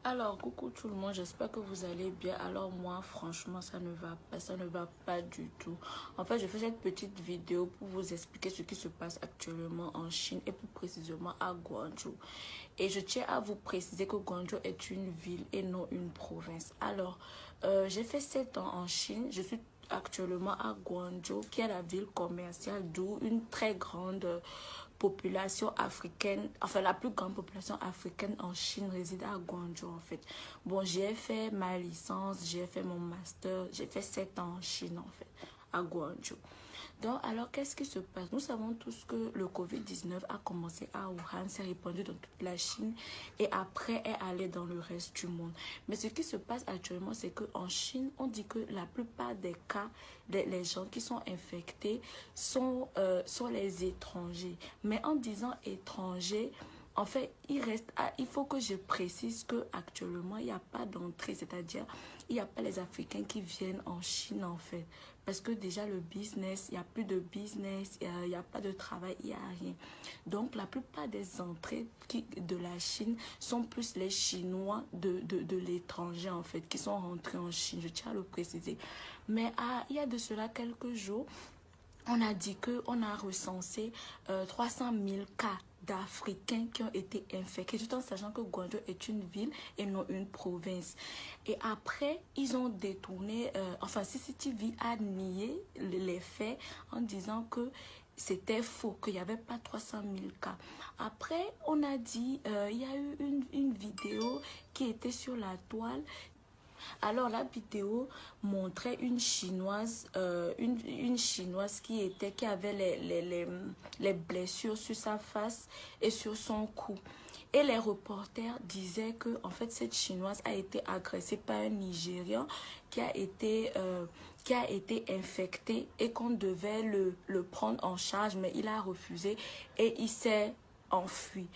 Alors, coucou tout le monde, j'espère que vous allez bien. Alors moi, franchement, ça ne va pas du tout. En fait, je fais cette petite vidéo pour vous expliquer ce qui se passe actuellement en Chine et plus précisément à Guangzhou. Et je tiens à vous préciser que Guangzhou est une ville et non une province. Alors, j'ai fait 7 ans en Chine, je suis actuellement à Guangzhou, qui est la ville commerciale, d'où une très grande population africaine, enfin la plus grande population africaine en Chine réside à Guangzhou en fait. Bon, j'ai fait ma licence, j'ai fait mon master, j'ai fait 7 ans en Chine en fait, à Guangzhou. Donc, alors, qu'est-ce qui se passe? Nous savons tous que le Covid-19 a commencé à Wuhan, s'est répandu dans toute la Chine et après est allé dans le reste du monde. Mais ce qui se passe actuellement, c'est qu'en Chine, on dit que la plupart des cas, les gens qui sont infectés sont les étrangers. Mais en disant étrangers, en fait, il faut que je précise qu'actuellement, il n'y a pas d'entrée, c'est-à-dire, il n'y a pas les Africains qui viennent en Chine, en fait. Parce que déjà, le business, il n'y a plus de business, il n'y a pas de travail, il n'y a rien. Donc, la plupart des entrées de la Chine sont plus les Chinois de l'étranger, en fait, qui sont rentrés en Chine. Je tiens à le préciser. Mais il y a de cela quelques jours, on a dit qu'on a recensé 300 000 cas d'Africains qui ont été infectés, tout en sachant que Guangzhou est une ville et non une province. Et après, ils ont détourné, enfin CCTV a nié les faits en disant que c'était faux, qu'il n'y avait pas 300 000 cas. Après, on a dit, il y a eu une vidéo qui était sur la toile. Alors la vidéo montrait une chinoise, une chinoise qui avait les blessures sur sa face et sur son cou. Et les reporters disaient que en fait cette chinoise a été agressée par un Nigérian qui a été infecté et qu'on devait le prendre en charge, mais il a refusé et il s'est enfui.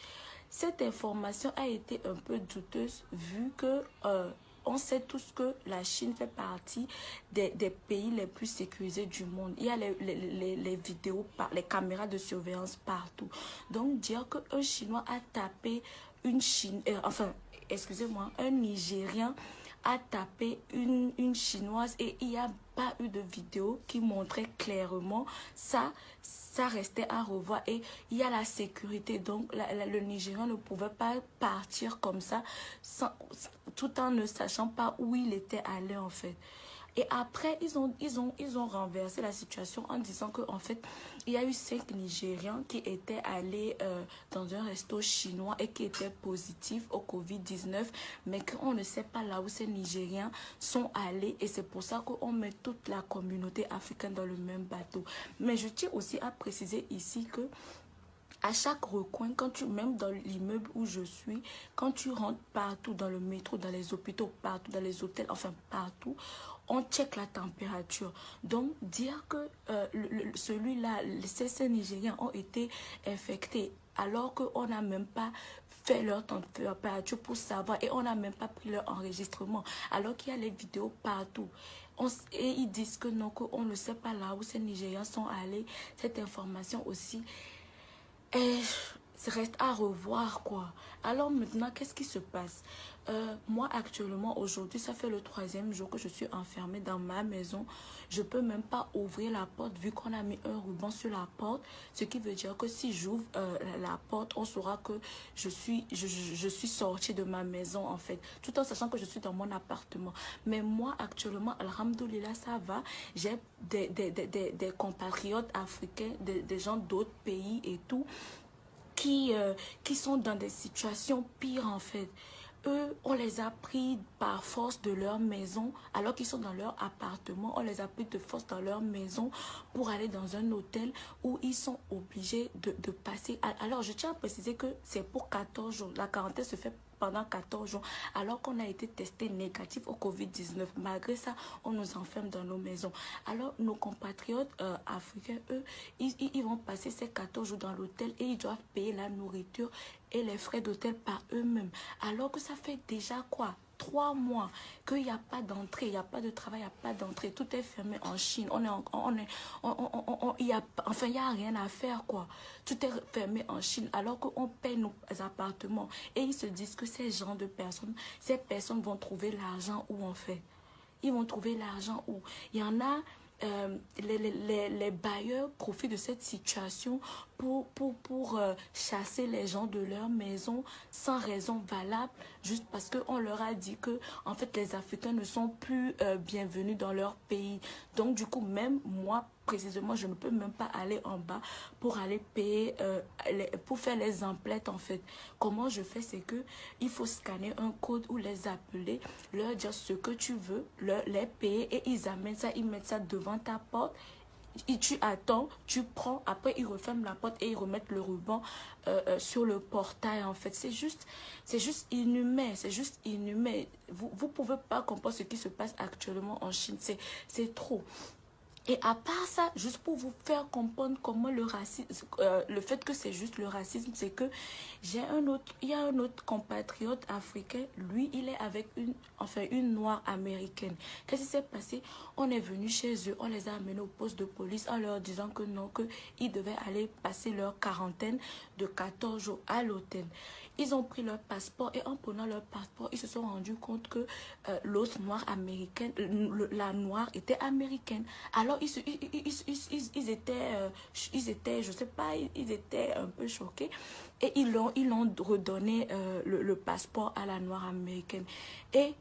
Cette information a été un peu douteuse vu que on sait tous que la Chine fait partie des pays les plus sécurisés du monde. Il y a les vidéos, les caméras de surveillance partout. Donc dire qu'un Chinois a tapé une Chine, enfin, excusez-moi, un Nigérien a tapé une Chinoise et il n'y a pas eu de vidéo qui montrait clairement ça. Ça restait à revoir et il y a la sécurité. Donc, le Nigérian ne pouvait pas partir comme ça tout en ne sachant pas où il était allé en fait. Et après, ils ont renversé la situation en disant qu'en fait, il y a eu 5 Nigérians qui étaient allés dans un resto chinois et qui étaient positifs au Covid-19, mais qu'on ne sait pas là où ces Nigériens sont allés et c'est pour ça qu'on met toute la communauté africaine dans le même bateau. Mais je tiens aussi à préciser ici que à chaque recoin, même dans l'immeuble où je suis, quand tu rentres partout dans le métro, dans les hôpitaux, partout dans les hôtels, enfin partout, on check la température. Donc, dire que celui-là, ces Nigériens ont été infectés alors qu'on n'a même pas fait leur température pour savoir et on n'a même pas pris leur enregistrement alors qu'il y a les vidéos partout. Et ils disent que non, qu'on ne sait pas là où ces Nigériens sont allés. Cette information aussi ça reste à revoir quoi. Alors maintenant, qu'est-ce qui se passe? Moi actuellement, aujourd'hui, ça fait le 3e jour que je suis enfermée dans ma maison. Je peux même pas ouvrir la porte vu qu'on a mis un ruban sur la porte. Ce qui veut dire que si j'ouvre la porte, on saura que je suis sortie de ma maison en fait. Tout en sachant que je suis dans mon appartement. Mais moi actuellement, alhamdoulilah, ça va. J'ai des compatriotes africains, des gens d'autres pays et tout qui sont dans des situations pires en fait. Eux, on les a pris par force de leur maison, alors qu'ils sont dans leur appartement, on les a pris de force dans leur maison pour aller dans un hôtel où ils sont obligés de passer. Alors, je tiens à préciser que c'est pour 14 jours. La quarantaine se fait pendant 14 jours, alors qu'on a été testé négatif au Covid-19. Malgré ça, on nous enferme dans nos maisons. Alors, nos compatriotes africains, eux, ils vont passer ces 14 jours dans l'hôtel et ils doivent payer la nourriture et les frais d'hôtel par eux-mêmes. Alors que ça fait déjà quoi? 3 mois qu'il n'y a pas d'entrée, il n'y a pas de travail, il n'y a pas d'entrée. Tout est fermé en Chine. Enfin, il n'y a rien à faire, quoi. Tout est fermé en Chine alors qu'on paie nos appartements. Et ils se disent que ces personnes vont trouver l'argent où en fait. Ils vont trouver l'argent où. Il y en a, les bailleurs profitent de cette situation pour chasser les gens de leur maison sans raison valable, juste parce qu'on leur a dit que en fait les Africains ne sont plus bienvenus dans leur pays. Donc du coup, même moi précisément, je ne peux même pas aller en bas pour aller payer, pour faire les emplettes en fait. Comment je fais? C'est que il faut scanner un code ou les appeler, leur dire ce que tu veux, les payer et ils amènent ça, ils mettent ça devant ta porte. Et tu attends, tu prends, après ils referment la porte et ils remettent le ruban sur le portail en fait. C'est juste inhumain, c'est juste inhumain. Vous pouvez pas comprendre ce qui se passe actuellement en Chine, c'est trop. Et à part ça, juste pour vous faire comprendre comment le racisme, le fait que c'est juste le racisme, c'est que il y a un autre compatriote africain, lui, il est avec une noire américaine. Qu'est-ce qui s'est passé? On est venu chez eux, on les a amenés au poste de police en leur disant que non, qu'ils devaient aller passer leur quarantaine de 14 jours à l'hôtel. Ils ont pris leur passeport et en prenant leur passeport, ils se sont rendus compte que l'autre noire américaine, la noire était américaine. Alors ils étaient, je sais pas, ils étaient un peu choqués et ils l'ont redonné le passeport à la noire américaine. Et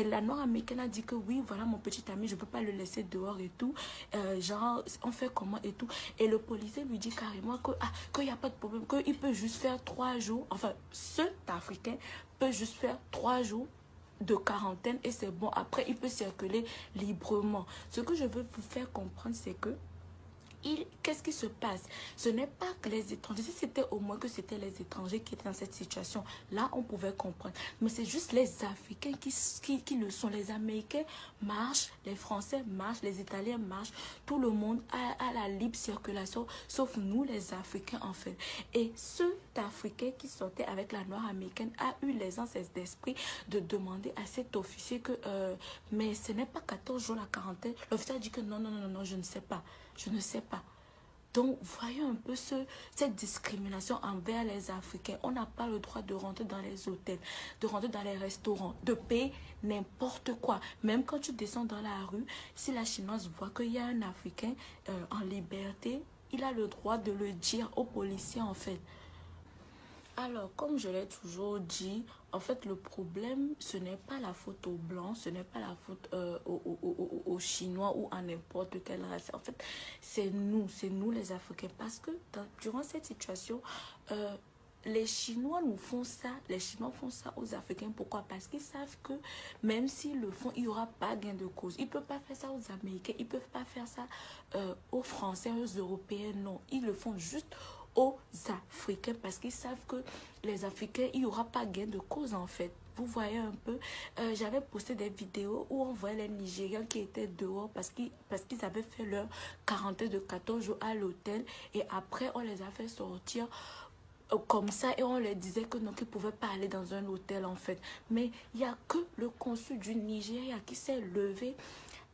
la noire américaine a dit que oui, voilà mon petit ami, je ne peux pas le laisser dehors et tout. Genre, on fait comment et tout. Et le policier lui dit carrément qu'il n'y a pas de problème, qu'il peut juste faire 3 jours. Enfin, cet Africain peut juste faire 3 jours de quarantaine et c'est bon. Après, il peut circuler librement. Ce que je veux vous faire comprendre, c'est que qu'est-ce qui se passe? Ce n'est pas que les étrangers, si c'était au moins que c'était les étrangers qui étaient dans cette situation, là on pouvait comprendre. Mais c'est juste les Africains qui le sont. Les Américains marchent, les Français marchent, les Italiens marchent, tout le monde a la libre circulation, sauf nous les Africains en fait. Et cet Africain qui sortait avec la noire américaine a eu l'aisance d'esprit de demander à cet officier que, mais ce n'est pas 14 jours la quarantaine. L'officier a dit que non, non, non, non, je ne sais pas. Je ne sais pas. Donc, voyons un peu cette discrimination envers les Africains. On n'a pas le droit de rentrer dans les hôtels, de rentrer dans les restaurants, de payer n'importe quoi. Même quand tu descends dans la rue, si la Chinoise voit qu'il y a un Africain en liberté, il a le droit de le dire aux policiers en fait. Alors, comme je l'ai toujours dit, en fait, le problème, ce n'est pas la faute aux Blancs, ce n'est pas la faute aux Chinois ou à n'importe quelle race. En fait, c'est nous les Africains. Parce que durant cette situation, les Chinois les Chinois font ça aux Africains. Pourquoi? Parce qu'ils savent que même s'ils le font, il n'y aura pas gain de cause. Ils ne peuvent pas faire ça aux Américains, ils ne peuvent pas faire ça aux Français, aux Européens, non. Ils le font juste aux Africains parce qu'ils savent que les Africains, il n'y aura pas gain de cause en fait. Vous voyez un peu, j'avais posté des vidéos où on voyait les Nigérians qui étaient dehors parce qu'ils avaient fait leur quarantaine de 14 jours à l'hôtel et après on les a fait sortir comme ça et on leur disait que non, qu'ils ne pouvaient pas aller dans un hôtel en fait. Mais il n'y a que le consul du Nigeria qui s'est levé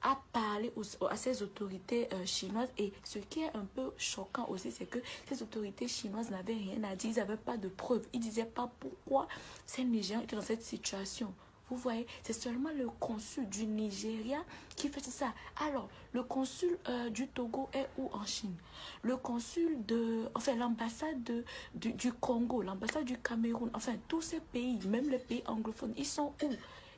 à parler à ces autorités chinoises. Et ce qui est un peu choquant aussi, c'est que ces autorités chinoises n'avaient rien à dire. Ils n'avaient pas de preuves. Ils ne disaient pas pourquoi ces Nigériens étaient dans cette situation. Vous voyez, c'est seulement le consul du Nigeria qui fait ça. Alors, le consul du Togo est où en Chine? Le consul enfin l'ambassade du Congo, l'ambassade du Cameroun, enfin tous ces pays, même les pays anglophones, ils sont où?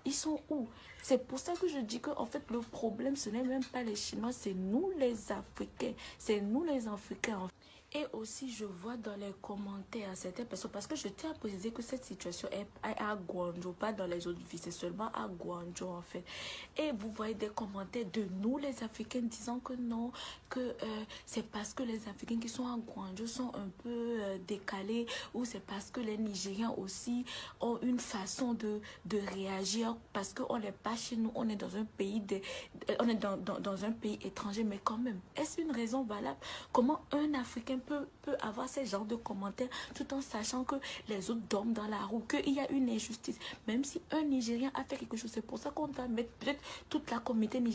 Ils sont où? C'est pour ça que je dis que en fait le problème ce n'est même pas les Chinois, c'est nous les Africains. C'est nous les Africains en fait. Et aussi, je vois dans les commentaires certaines personnes, parce que je tiens à préciser que cette situation est à Guangzhou, pas dans les autres villes, c'est seulement à Guangzhou en fait. Et vous voyez des commentaires de nous les Africains disant que non, que c'est parce que les Africains qui sont à Guangzhou sont un peu décalés, ou c'est parce que les Nigériens aussi ont une façon de réagir, parce qu'on n'est pas chez nous, on est dans un pays, on est dans un pays étranger, mais quand même, est-ce une raison valable? Comment un Africain peut avoir ce genre de commentaires tout en sachant que les autres dorment dans la roue, qu'il y a une injustice. Même si un Nigérien a fait quelque chose, c'est pour ça qu'on doit mettre peut-être toute la communauté nigérienne